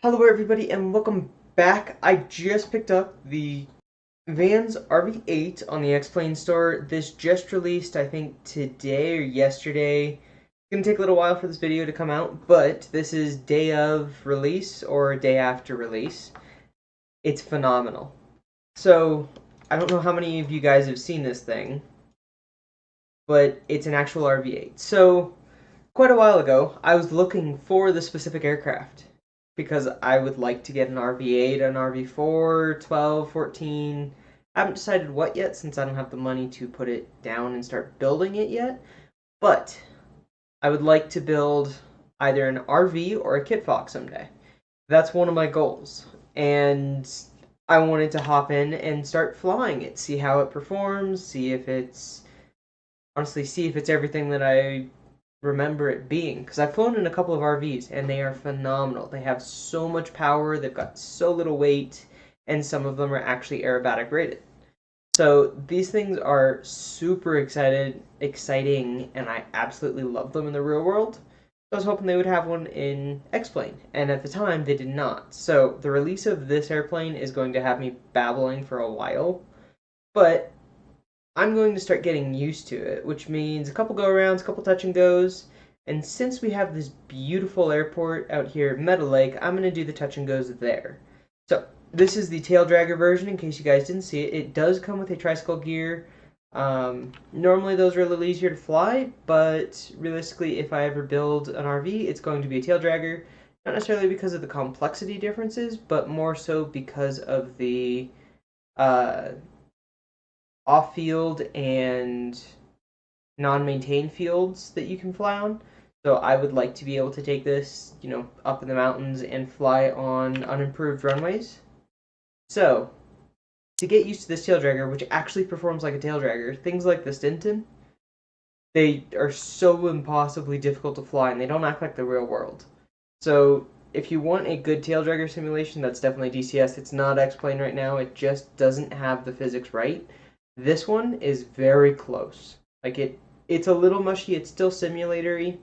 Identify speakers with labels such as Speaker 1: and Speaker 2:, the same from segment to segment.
Speaker 1: Hello everybody and welcome back. I just picked up the Vans RV-8 on the X-Plane store. This just released, I think, today or yesterday. It's gonna take a little while for this video to come out, but this is day of release or day after release. It's phenomenal. So, I don't know how many of you guys have seen this thing, but it's an actual RV-8. So, quite a while ago, I was looking for the specific aircraft because I would like to get an RV-8, an RV-4, 12, 14. I haven't decided what yet since I don't have the money to put it down and start building it yet. But I would like to build either an RV or a Kit Fox someday. That's one of my goals. And I wanted to hop in and start flying it, see how it performs, see if it's everything that I remember it being, because I've flown in a couple of RVs and they are phenomenal. They have so much power, they've got so little weight, and some of them are actually aerobatic rated. So these things are super exciting, and I absolutely love them in the real world. I was hoping they would have one in X-Plane, and at the time they did not. So the release of this airplane is going to have me babbling for a while, but I'm going to start getting used to it, which means a couple go-arounds, a couple touch and goes, and since we have this beautiful airport out here at Meadow Lake, I'm going to do the touch and goes there. So, this is the tail dragger version, in case you guys didn't see it. It does come with a tricycle gear. Normally those are a little easier to fly, but realistically, if I ever build an RV, it's going to be a tail dragger. Not necessarily because of the complexity differences, but more so because of the off-field and non-maintained fields that you can fly on. So I would like to be able to take this, up in the mountains and fly on unimproved runways. So, to get used to this tail dragger, which actually performs like a tail dragger, things like the Stinton, they are so impossibly difficult to fly and they don't act like the real world. So, if you want a good tail dragger simulation, that's definitely DCS. It's not X-Plane right now, it just doesn't have the physics right. This one is very close. It's a little mushy, it's still simulatory,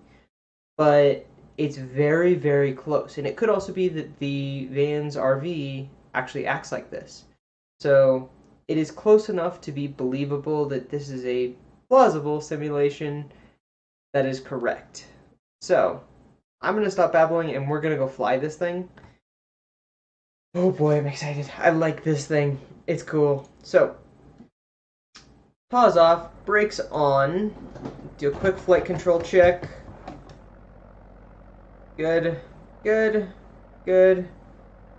Speaker 1: but it's very, very close. And it could also be that the Vans RV actually acts like this. So it is close enough to be believable that this is a plausible simulation that is correct. So I'm going to stop babbling and we're going to go fly this thing. Oh boy, I'm excited. I like this thing. It's cool. So, pause off, brakes on, do a quick flight control check. Good, good, good.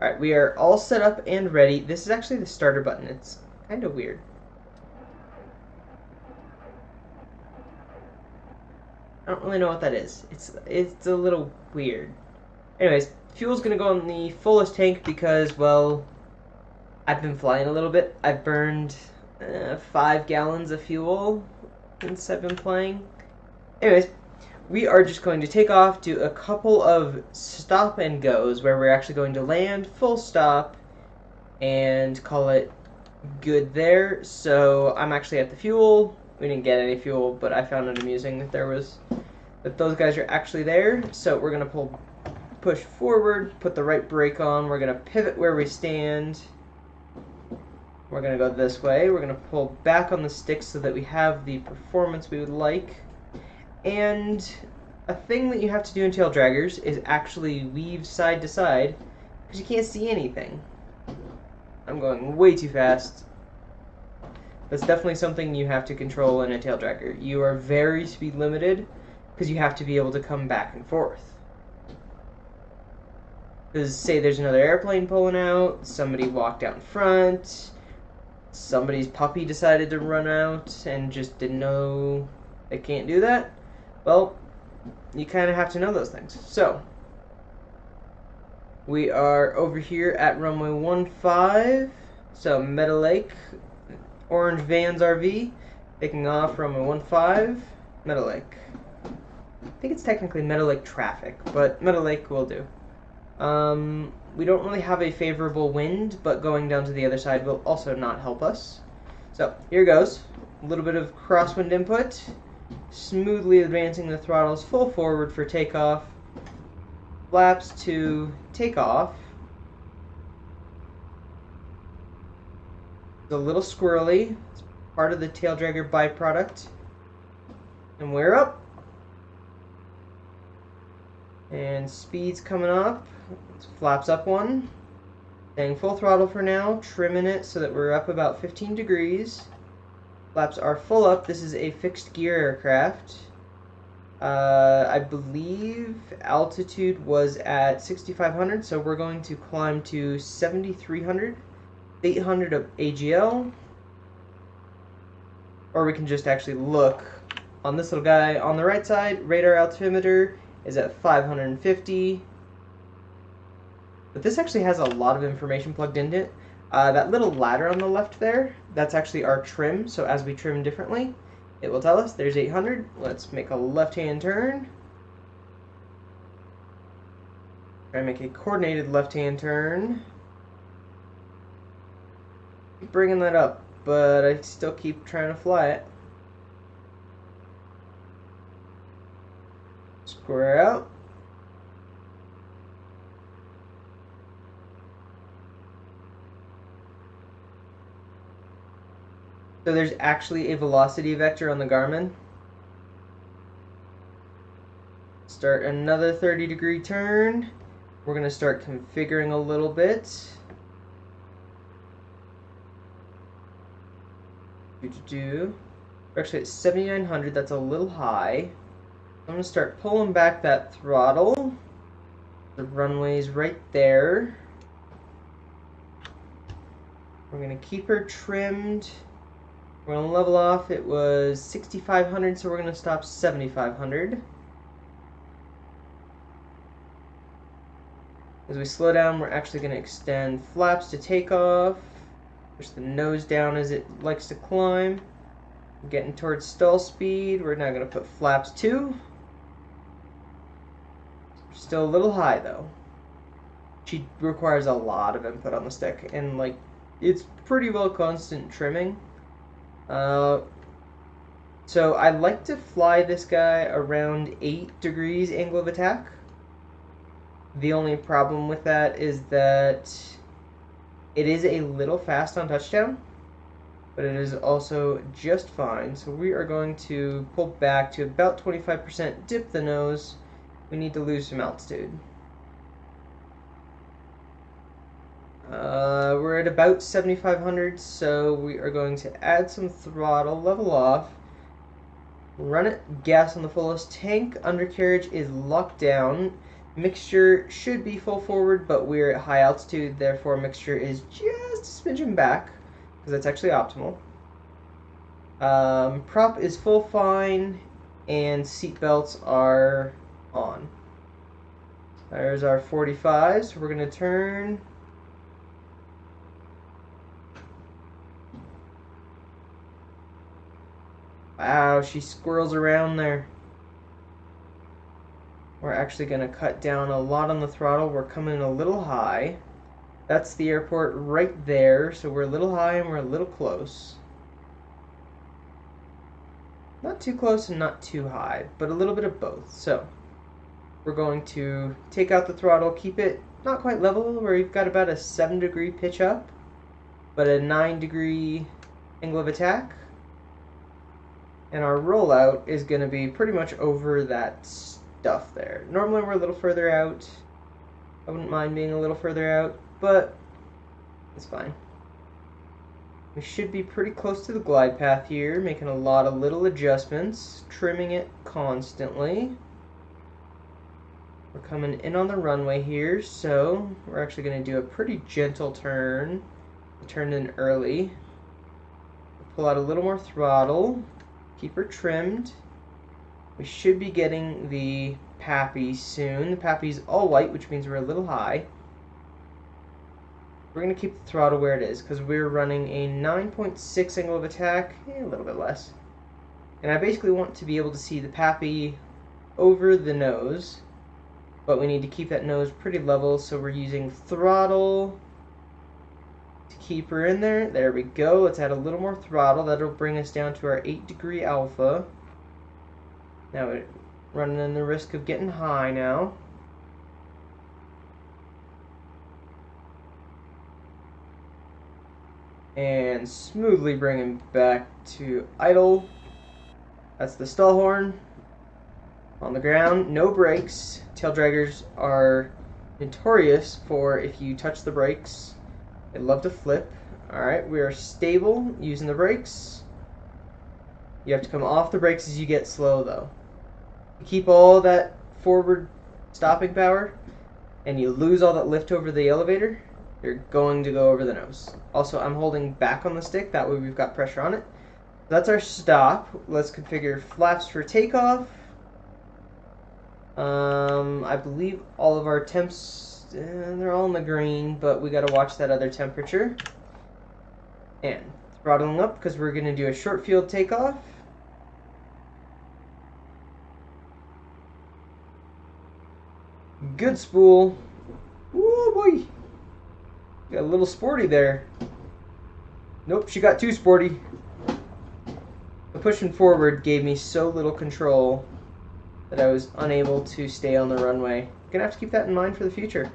Speaker 1: Alright, we are all set up and ready. This is actually the starter button. It's kind of weird. I don't really know what that is. It's a little weird. Anyways, fuel's gonna go on the fullest tank because, well, I've been flying a little bit. I've burned 5 gallons of fuel since I've been playing. Anyways, we are just going to take off, do a couple of stop and goes where we're actually going to land, full stop, and call it good there. So I'm actually at the fuel. We didn't get any fuel, but I found it amusing that those guys are actually there. So we're gonna push forward, put the right brake on. We're gonna pivot where we stand. We're going to go this way. We're going to pull back on the sticks so that we have the performance we would like. And a thing that you have to do in tail draggers is actually weave side to side because you can't see anything. I'm going way too fast. That's definitely something you have to control in a tail dragger. You are very speed limited because you have to be able to come back and forth. Because say there's another airplane pulling out, somebody walked out in front, somebody's puppy decided to run out and just didn't know they can't do that. Well, you kind of have to know those things. So, we are over here at runway 15, so Meadow Lake, orange Vans RV, taking off runway 15, Meadow Lake. I think it's technically Meadow Lake traffic, but Meadow Lake will do. We don't really have a favorable wind, but going down to the other side will also not help us. So, here goes. A little bit of crosswind input. Smoothly advancing the throttles full forward for takeoff. Flaps to takeoff. It's a little squirrely. It's part of the tail dragger byproduct. And we're up. And speed's coming up. It's flaps up one. Staying full throttle for now, trimming it so that we're up about 15 degrees. Flaps are full up. This is a fixed gear aircraft. I believe altitude was at 6,500, so we're going to climb to 7,300, 800 of AGL. Or we can just actually look on this little guy on the right side. Radar altimeter is at 550. But this actually has a lot of information plugged into it. That little ladder on the left there, that's actually our trim. So as we trim differently, it will tell us there's 800. Let's make a left-hand turn. Try and make a coordinated left-hand turn. Keep bringing that up, but I still keep trying to fly it. Square out. So there's actually a velocity vector on the Garmin. Start another 30-degree turn. We're going to start configuring a little bit. We're actually at 7,900. That's a little high. I'm going to start pulling back that throttle. The runway's right there. We're going to keep her trimmed. We're going to level off. It was 6,500, so we're going to stop 7,500. As we slow down, we're actually going to extend flaps to takeoff. Push the nose down as it likes to climb. Getting towards stall speed. We're now going to put flaps 2. Still a little high, though. She requires a lot of input on the stick, and like it's pretty well constant trimming. So I like to fly this guy around 8 degrees angle of attack. The only problem with that is that it is a little fast on touchdown, but it is also just fine. So we are going to pull back to about 25%, dip the nose. We need to lose some altitude. We're at about 7,500, so we are going to add some throttle, level off, run it, gas on the fullest. Tank undercarriage is locked down. Mixture should be full forward, but we're at high altitude, therefore mixture is just a smidgen back, because that's actually optimal. Prop is full fine, and seat belts are on. There's our 45, so we're going to turn. Wow, she squirrels around there. We're actually going to cut down a lot on the throttle. We're coming a little high. That's the airport right there, so we're a little high and we're a little close. Not too close and not too high, but a little bit of both. So we're going to take out the throttle, keep it not quite level, where we've got about a 7-degree pitch up, but a 9-degree angle of attack. And our rollout is going to be pretty much over that stuff there. Normally we're a little further out. I wouldn't mind being a little further out, but it's fine. We should be pretty close to the glide path here, making a lot of little adjustments, trimming it constantly. We're coming in on the runway here, so we're actually going to do a pretty gentle turn. Turn in early. Pull out a little more throttle. Keep her trimmed. We should be getting the Pappy soon. The Pappy's all white, which means we're a little high. We're going to keep the throttle where it is, because we're running a 9.6 angle of attack, a little bit less. And I basically want to be able to see the Pappy over the nose, but we need to keep that nose pretty level, so we're using throttle to keep her in there. There we go. Let's add a little more throttle. That'll bring us down to our 8-degree alpha. Now we're running in the risk of getting high now. And smoothly bring him back to idle. That's the stall horn. On the ground, no brakes. Tail draggers are notorious for if you touch the brakes, they love to flip. Alright, we are stable using the brakes. You have to come off the brakes as you get slow though. You keep all that forward stopping power and you lose all that lift over the elevator, you're going to go over the nose. Also, I'm holding back on the stick, that way we've got pressure on it. That's our stop. Let's configure flaps for takeoff. I believe all of our temps, they're all in the green, but we gotta watch that other temperature. And throttling up because we're gonna do a short field takeoff. Good spool. Woo boy. Got a little sporty there. Nope, she got too sporty. The pushing forward gave me so little control that I was unable to stay on the runway. Gonna have to keep that in mind for the future.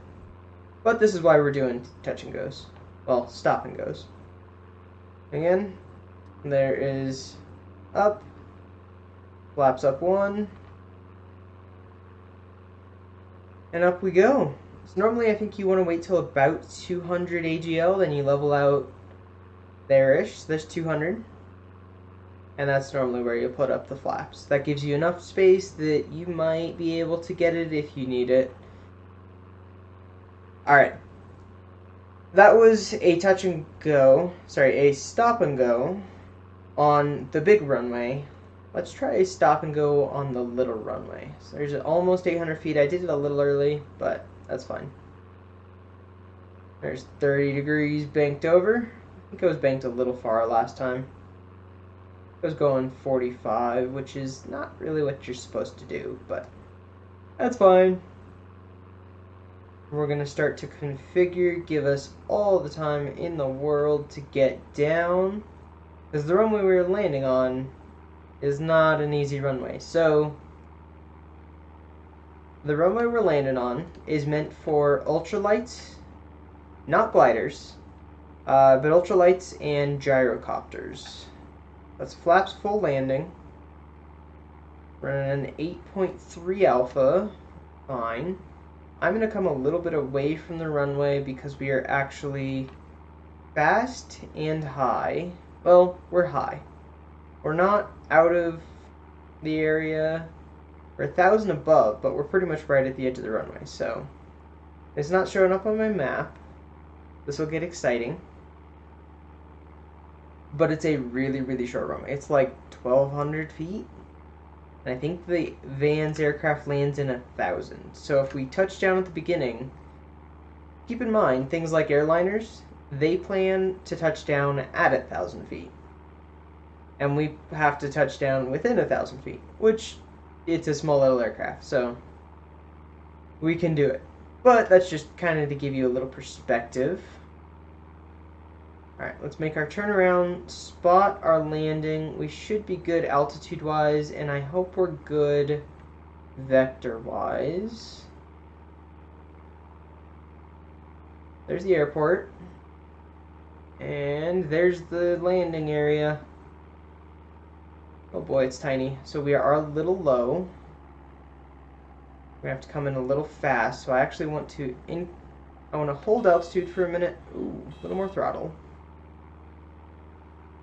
Speaker 1: But this is why we're doing touch and goes. Well, stop and goes. Again, there is up, flaps up 1, and up we go. So normally I think you want to wait till about 200 AGL, then you level out there-ish. So there's 200. And that's normally where you put up the flaps. That gives you enough space that you might be able to get it if you need it. Alright. That was a touch and go, a stop and go on the big runway. Let's try a stop and go on the little runway. So there's almost 800 feet. I did it a little early, but that's fine. There's 30 degrees banked over. I think I was banked a little far last time. I was going 45, which is not really what you're supposed to do, but that's fine. We're going to start to configure, give us all the time in the world to get down, because the runway we were landing on is not an easy runway. So the runway we're landing on is meant for ultralights, not gliders, but ultralights and gyrocopters. That's flaps full landing. Running an 8.3 alpha. Fine. I'm going to come a little bit away from the runway because we are actually fast and high. Well, we're high. We're not out of the area. We're 1,000 above, but we're pretty much right at the edge of the runway. So it's not showing up on my map. This will get exciting. But it's a really, really short runway. It's like 1,200 feet. And I think the Van's aircraft lands in 1,000. So if we touch down at the beginning, keep in mind, things like airliners, they plan to touch down at 1,000 feet. And we have to touch down within 1,000 feet, which it's a small little aircraft, so we can do it. But that's just kind of to give you a little perspective. Alright, let's make our turnaround, spot our landing. We should be good altitude-wise, and I hope we're good vector-wise. There's the airport. And there's the landing area. Oh boy, it's tiny. So we are a little low. We have to come in a little fast, so I actually want to hold altitude for a minute. Ooh, a little more throttle.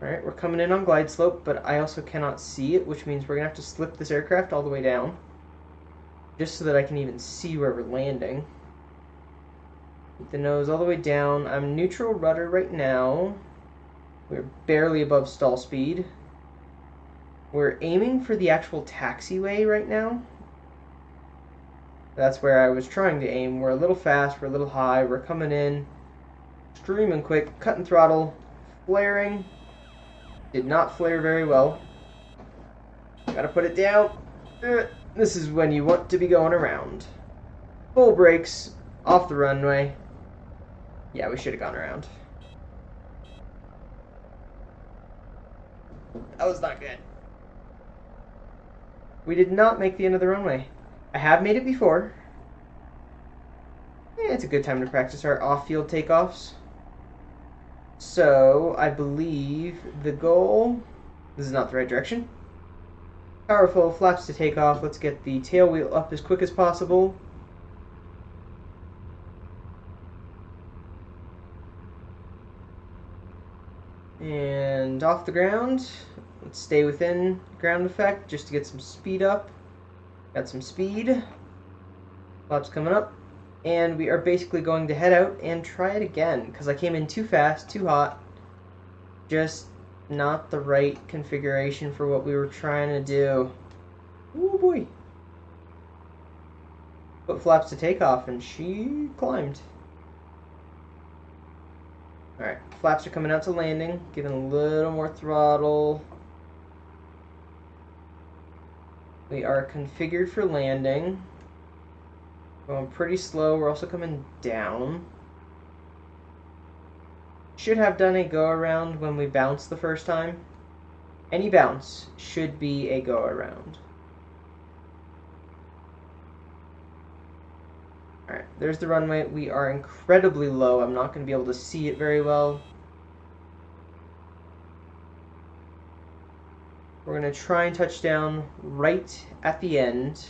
Speaker 1: Alright, we're coming in on glide slope, but I also cannot see it, which means we're going to have to slip this aircraft all the way down. Just so that I can even see where we're landing. Keep the nose all the way down. I'm neutral rudder right now. We're barely above stall speed. We're aiming for the actual taxiway right now. That's where I was trying to aim. We're a little fast, we're a little high, we're coming in. Streaming quick, cutting throttle, flaring. Did not flare very well. Gotta put it down. This is when you want to be going around. Full brakes, off the runway. Yeah, we should have gone around. That was not good. We did not make the end of the runway. I have made it before. Yeah, it's a good time to practice our off-field takeoffs. So, I believe the goal... This is not the right direction. Powerful, flaps to take off. Let's get the tail wheel up as quick as possible. And off the ground. Let's stay within ground effect just to get some speed up. Got some speed. Flaps coming up. And we are basically going to head out and try it again, because I came in too fast, too hot. Just not the right configuration for what we were trying to do. Oh boy. Put flaps to take off, and she climbed. Alright, flaps are coming out to landing, giving a little more throttle. We are configured for landing. Going pretty slow. We're also coming down. Should have done a go-around when we bounced the first time. Any bounce should be a go-around. Alright, there's the runway. We are incredibly low. I'm not going to be able to see it very well. We're going to try and touch down right at the end.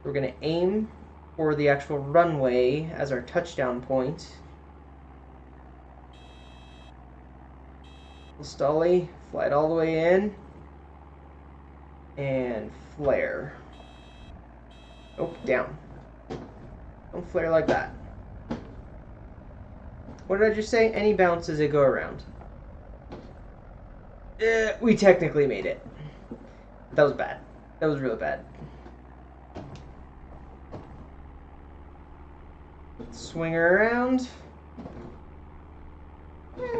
Speaker 1: We're going to aim for the actual runway as our touchdown point. Stolly, fly it all the way in. And flare. Oh, down. Don't flare like that. What did I just say? Any bounce is a go around. We technically made it. That was bad. That was really bad. Swing her around.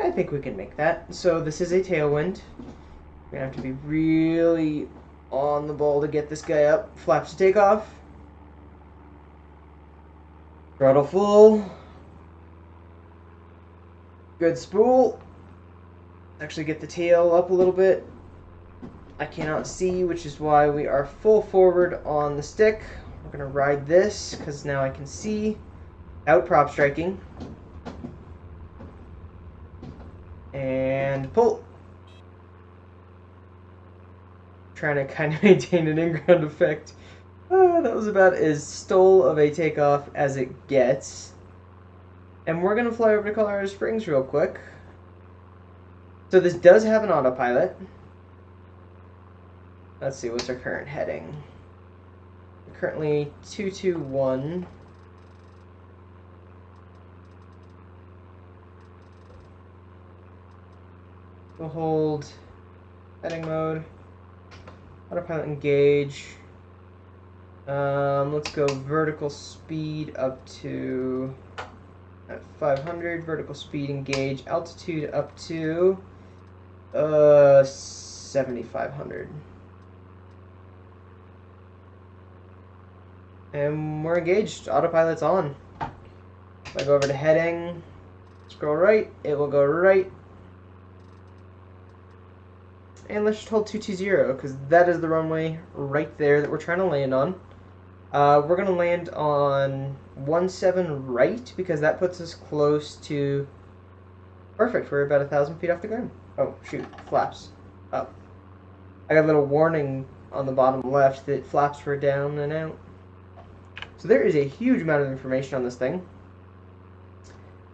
Speaker 1: I think we can make that. So this is a tailwind. We're gonna have to be really on the ball to get this guy up. Flaps to take off. Throttle full. Good spool. Actually get the tail up a little bit. I cannot see, which is why we are full forward on the stick. We're gonna ride this because now I can see without prop striking. And pull. Trying to kind of maintain an in-ground effect. That was about as stole of a takeoff as it gets. And we're going to fly over to Colorado Springs real quick. So this does have an autopilot. Let's see, what's our current heading? Currently 221. We'll hold heading mode. Autopilot engage. Let's go vertical speed up to at 500. Vertical speed engage. Altitude up to 7,500. And we're engaged. Autopilot's on. If I go over to heading, scroll right, it will go right. And let's just hold 220 because that is the runway right there that we're trying to land on. We're going to land on 17 right because that puts us close to... Perfect, we're about 1,000 feet off the ground. Oh, shoot, flaps. Oh. I got a little warning on the bottom left that flaps were down and out. So there is a huge amount of information on this thing.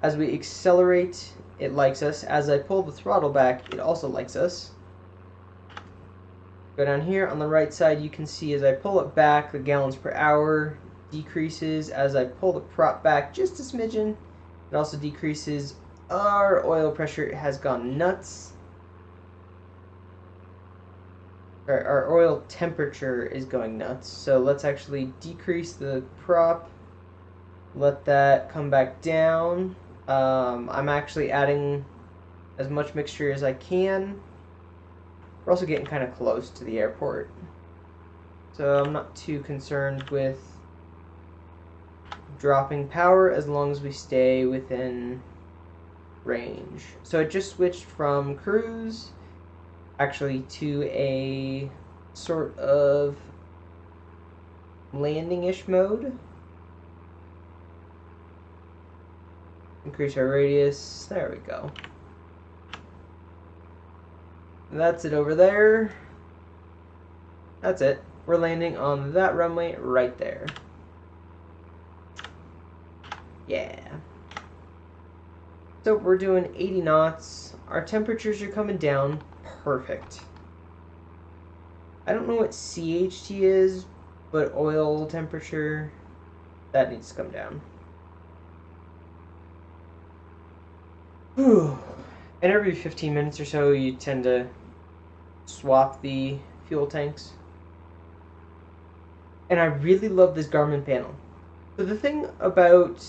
Speaker 1: As we accelerate, it likes us. As I pull the throttle back, it also likes us. Go down here on the right side, you can see as I pull it back, the gallons per hour decreases. As I pull the prop back just a smidgen, it also decreases. Our oil pressure has gone nuts. Our oil temperature is going nuts. So let's actually decrease the prop. Let that come back down. I'm actually adding as much mixture as I can. We're also getting kind of close to the airport, so I'm not too concerned with dropping power as long as we stay within range. So it just switched from cruise actually to a sort of landing-ish mode. Increase our radius. There we go. That's it over there. That's it. We're landing on that runway right there. Yeah. So we're doing 80 knots. Our temperatures are coming down. Perfect. I don't know what CHT is, but oil temperature, that needs to come down. Whew. And every 15 minutes or so, you tend to swap the fuel tanks. And I really love this Garmin panel. So the thing about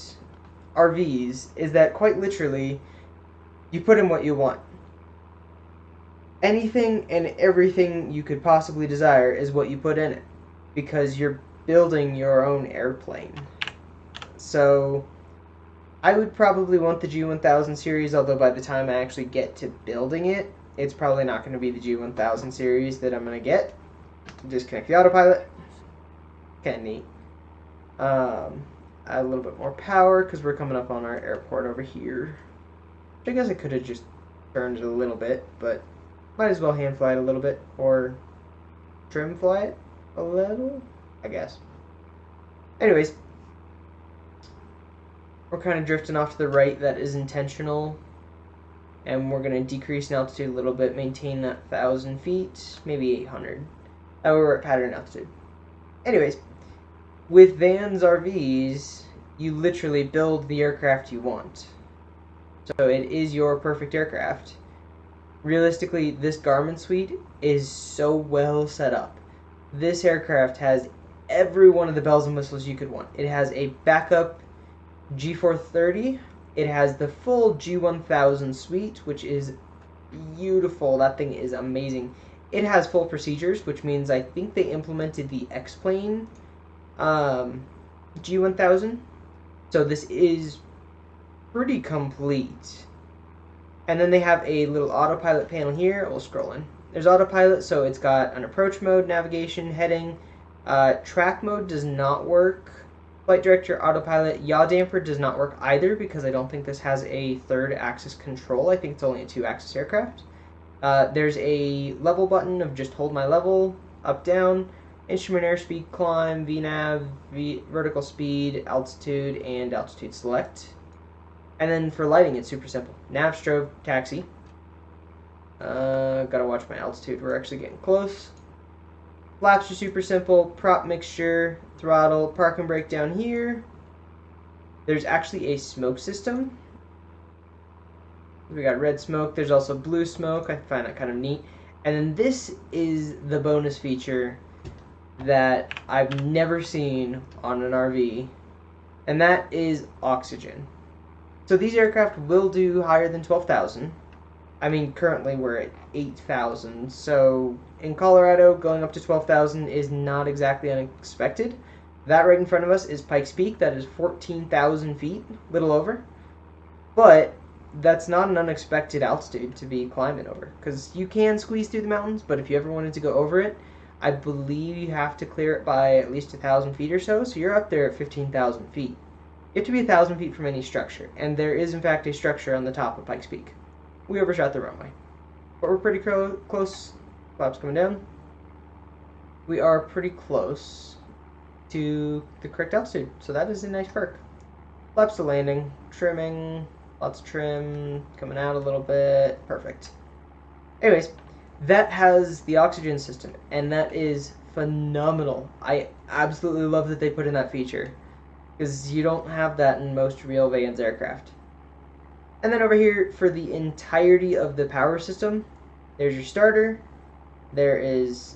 Speaker 1: RVs is that quite literally, you put in what you want. Anything and everything you could possibly desire is what you put in it, because you're building your own airplane. So I would probably want the G1000 series, although by the time I actually get to building it, it's probably not going to be the G1000 series that I'm going to get. Disconnect the autopilot. Kind of neat. Add a little bit more power because we're coming up on our airport over here. I guess I could have just turned it a little bit, but might as well hand fly it a little bit, or trim fly it a little, I guess. Anyways, we're kind of drifting off to the right. That is intentional. And we're going to decrease in altitude a little bit, maintain that 1,000 feet, maybe 800. That way we're at pattern altitude. Anyways, with Van's RVs, you literally build the aircraft you want. So it is your perfect aircraft. Realistically, this Garmin suite is so well set up. This aircraft has every one of the bells and whistles you could want. It has a backup G430. It has the full G1000 suite, which is beautiful. That thing is amazing. It has full procedures, which means I think they implemented the X-Plane G1000. So this is pretty complete. And then they have a little autopilot panel here. We'll scroll in. There's autopilot, so it's got an approach mode, navigation, heading. Track mode does not work. Flight director, autopilot, yaw damper does not work either, because I don't think this has a third axis control. I think it's only a 2-axis aircraft. There's a level button of just hold my level, up, down, instrument airspeed climb, VNAV, vertical speed, altitude, and altitude select. And then for lighting, it's super simple. Nav, strobe, taxi. Gotta watch my altitude. We're actually getting close. Flaps are super simple. Prop mixture, throttle, park and brake down here. There's actually a smoke system. We got red smoke. There's also blue smoke. I find that kind of neat. And then this is the bonus feature that I've never seen on an RV, and that is oxygen. So these aircraft will do higher than 12,000. I mean, currently we're at 8,000, so in Colorado, going up to 12,000 is not exactly unexpected. That right in front of us is Pikes Peak. That is 14,000 feet, little over. But that's not an unexpected altitude to be climbing over, because you can squeeze through the mountains, but if you ever wanted to go over it, I believe you have to clear it by at least 1,000 feet or so, so you're up there at 15,000 feet. You have to be 1,000 feet from any structure, and there is in fact a structure on the top of Pikes Peak. We overshot the runway, but we're pretty close. Flaps coming down. We are pretty close to the correct altitude, so that is a nice perk. Flaps to landing, trimming, lots of trim, coming out a little bit, perfect. Anyways, that has the oxygen system, and that is phenomenal. I absolutely love that they put in that feature, because you don't have that in most real Vans aircraft. And then over here, for the entirety of the power system, there's your starter, there is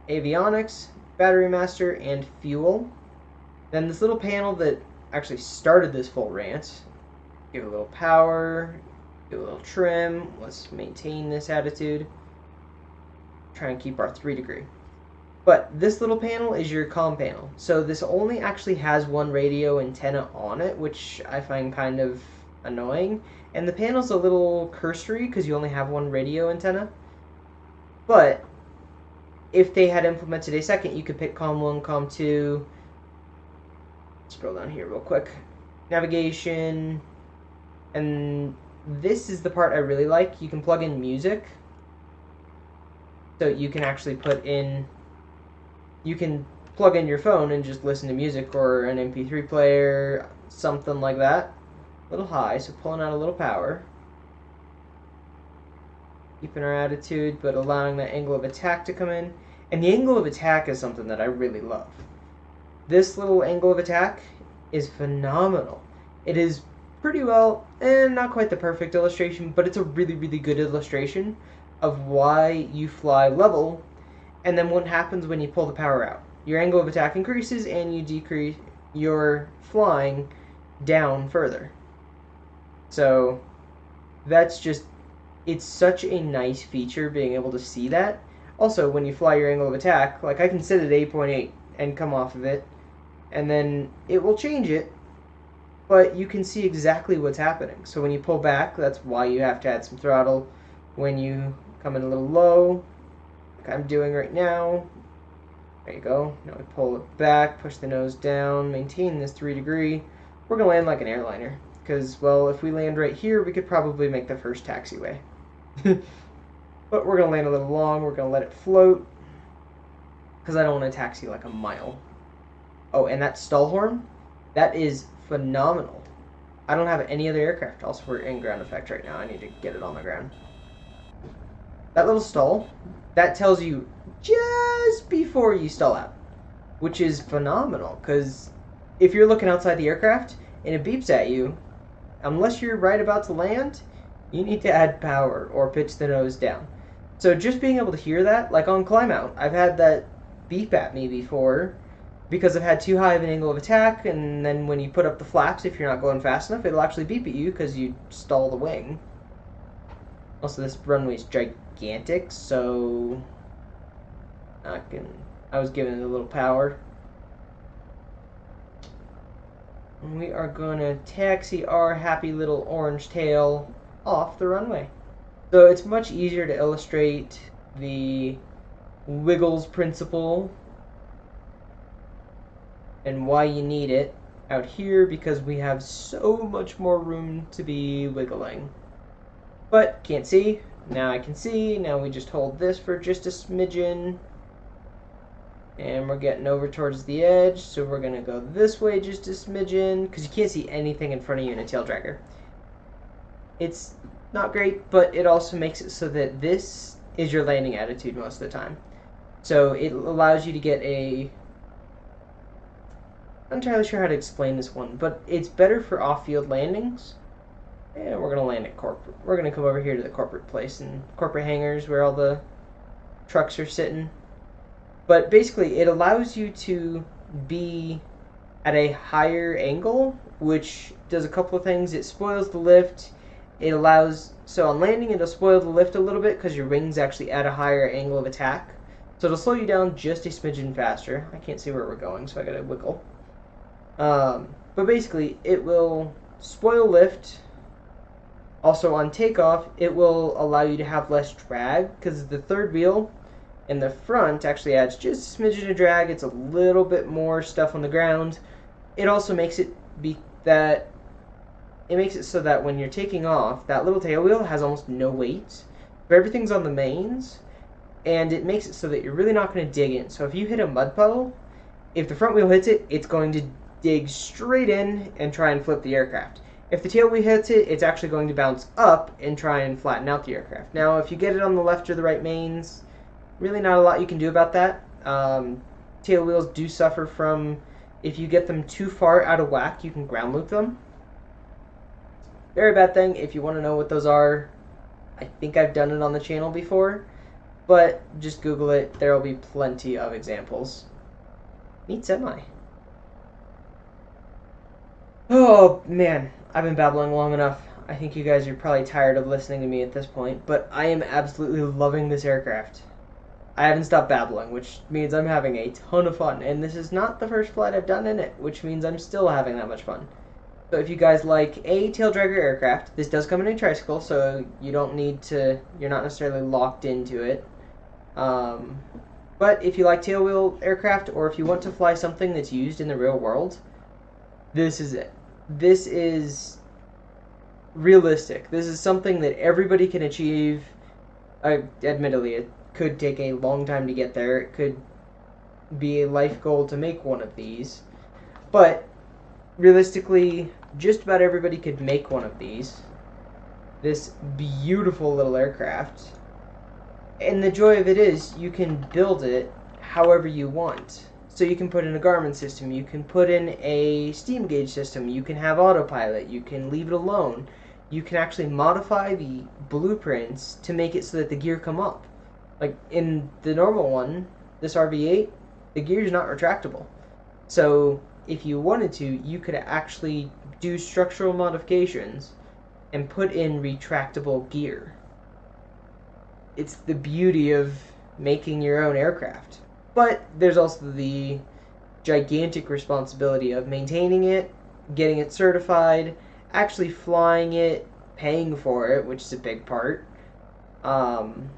Speaker 1: avionics, battery master, and fuel. Then this little panel that actually started this full rant, give it a little power, give it a little trim, let's maintain this attitude, try and keep our 3 degree. But this little panel is your comm panel. So this only actually has one radio antenna on it, which I find kind of annoying. And the panel's a little cursory because you only have one radio antenna. But if they had implemented a second, you could pick comm 1, comm 2. Scroll down here real quick. Navigation, And this is the part I really like. You can plug in music. So you can actually you can plug in your phone and just listen to music or an MP3 player, something like that. A little high, so pulling out a little power. Keeping our attitude, but allowing that angle of attack to come in. And the angle of attack is something that I really love. This little angle of attack is phenomenal. It is pretty well, and not quite the perfect illustration, but it's a really, really good illustration of why you fly level, and then what happens when you pull the power out. Your angle of attack increases, and you decrease your flying down further. So that's just, it's such a nice feature being able to see that. Also, when you fly your angle of attack, like I can sit at 8.8 and come off of it, and then it will change it, but you can see exactly what's happening. So when you pull back, that's why you have to add some throttle. When you come in a little low, like I'm doing right now, there you go. Now we pull it back, push the nose down, maintain this 3°. We're going to land like an airliner. Because, well, if we land right here, we could probably make the first taxiway. But we're going to land a little long. We're going to let it float. Because I don't want to taxi like a mile. Oh, and that stall horn, that is phenomenal. I don't have any other aircraft. Also, we're in ground effect right now. I need to get it on the ground. That little stall, that tells you just before you stall out, which is phenomenal, because if you're looking outside the aircraft and it beeps at you, unless you're right about to land, you need to add power or pitch the nose down. So just being able to hear that, like on climb out, I've had that beep at me before because I've had too high of an angle of attack, and then when you put up the flaps, if you're not going fast enough, it'll actually beep at you because you stall the wing. Also, this runway is gigantic, so I was giving it a little power. And we are going to taxi our happy little orange tail off the runway. So it's much easier to illustrate the Wiggles principle and why you need it out here, because we have so much more room to be wiggling. But can't see. Now I can see. Now we just hold this for just a smidgen. And we're getting over towards the edge, so we're going to go this way just a smidgen, because you can't see anything in front of you in a tail dragger. It's not great, but it also makes it so that this is your landing attitude most of the time. So it allows you to get a... I'm not entirely sure how to explain this one, but it's better for off-field landings. And we're going to land at corporate. We're going to come over here to the corporate place and corporate hangars where all the trucks are sitting. But basically, it allows you to be at a higher angle, which does a couple of things. It spoils the lift. It allows... So on landing, it'll spoil the lift a little bit because your wings actually at a higher angle of attack. So it'll slow you down just a smidgen faster. I can't see where we're going, so I gotta wiggle. But basically, it will spoil lift. Also on takeoff, it will allow you to have less drag, because the third wheel in the front actually adds just a smidgen of drag. It's a little bit more stuff on the ground. It also makes it so that when you're taking off, that little tail wheel has almost no weight. But everything's on the mains, and it makes it so that you're really not going to dig in. So if you hit a mud puddle, if the front wheel hits it, it's going to dig straight in and try and flip the aircraft. If the tail wheel hits it, it's actually going to bounce up and try and flatten out the aircraft. Now, if you get it on the left or the right mains, really not a lot you can do about that. Tail wheels do suffer from, if you get them too far out of whack, you can ground loop them. Very bad thing. If you want to know what those are, I think I've done it on the channel before, but just Google it. There will be plenty of examples. Neat semi. Oh, man. I've been babbling long enough. I think you guys are probably tired of listening to me at this point, but I am absolutely loving this aircraft. I haven't stopped babbling, which means I'm having a ton of fun, and this is not the first flight I've done in it, which means I'm still having that much fun. So if you guys like a tail dragger aircraft, this does come in a tricycle, so you don't need to, you're not necessarily locked into it. But if you like tail wheel aircraft, or if you want to fly something that's used in the real world, this is it. This is realistic. This is something that everybody can achieve. Admittedly, it could take a long time to get there. It could be a life goal to make one of these. But realistically, just about everybody could make one of these. This beautiful little aircraft. And the joy of it is you can build it however you want. So you can put in a Garmin system, you can put in a steam gauge system, you can have autopilot, you can leave it alone. You can actually modify the blueprints to make it so that the gear come up. Like in the normal one, this RV-8, the gear is not retractable. So if you wanted to, you could actually do structural modifications and put in retractable gear. It's the beauty of making your own aircraft. But there's also the gigantic responsibility of maintaining it, getting it certified, actually flying it, paying for it, which is a big part. And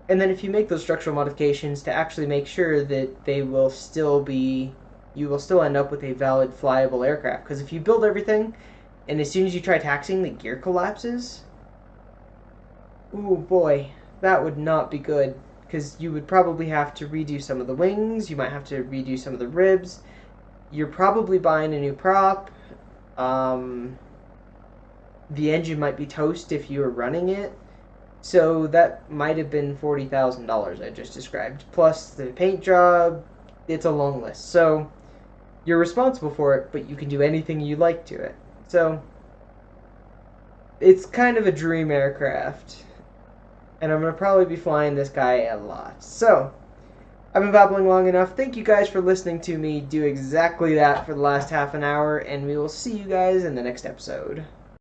Speaker 1: then if you make those structural modifications to actually make sure that they will still be, you will still end up with a valid flyable aircraft. Because if you build everything, and as soon as you try taxiing, the gear collapses, ooh boy, that would not be good. Because you would probably have to redo some of the wings, you might have to redo some of the ribs, you're probably buying a new prop, the engine might be toast if you were running it, so that might have been $40,000 I just described. Plus the paint job, it's a long list. So you're responsible for it, but you can do anything you like to it. So it's kind of a dream aircraft. And I'm going to probably be flying this guy a lot. So, I've been babbling long enough. Thank you guys for listening to me do exactly that for the last half an hour. And we will see you guys in the next episode.